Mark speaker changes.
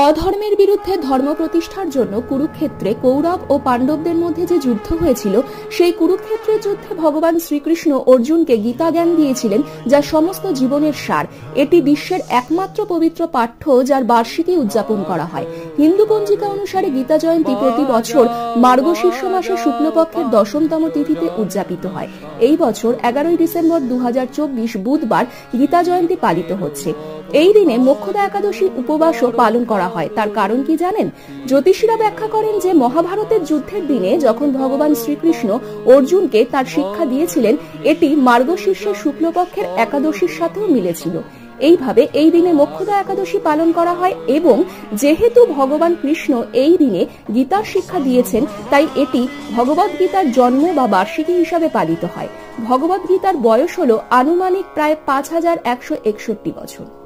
Speaker 1: অধর্মের বিরুদ্ধে ধর্ম প্রতিষ্ঠার জন্য কুরুক্ষেত্রে কৌরব ও পাণ্ডবদের মধ্যে যে যুদ্ধ হয়েছিল, সেই কুরুক্ষেত্রের যুদ্ধে ভগবান শ্রীকৃষ্ণ অর্জুনকে গীতা জ্ঞান দিয়েছিলেন, যা সমস্ত জীবনের সার। এটি বিশ্বের একমাত্র পবিত্র পাঠ্য যার বার্ষিকী উদযাপন করা হয়। হিন্দু পঞ্জিকা অনুসারে গীতা জয়ন্তী প্রতি বছর মার্গশীর্ষ মাসে শুক্লপক্ষের 10তম তিথিতে উদযাপিত হয়। এই বছর 11 ডিসেম্বর 2024 বুধবার গীতা জয়ন্তী পালিত হচ্ছে। এই দিনে মোক্ষদা একাদশী উপবাসও পালন করা হয়। তার কারণ কি জানেন? জ্যোতিষীরা ব্যাখ্যা করেন যে মহাভারতের যুদ্ধের দিনে যখন ভগবান শ্রীকৃষ্ণ অর্জুনকে তার শিক্ষা দিয়েছিলেন, এটি মার্গশীর্ষের শুক্লপক্ষের একাদশীর সাথেও মিলেছিল। এইভাবে এই দিনে মোক্ষদা একাদশী পালন করা হয় এবং যেহেতু ভগবান কৃষ্ণ এই দিনে গীতার শিক্ষা দিয়েছেন, তাই এটি ভগবদ গীতার জন্ম বা বার্ষিকী হিসাবে পালিত হয়। ভগবদ গীতার বয়স হল আনুমানিক প্রায় 5161 বছর।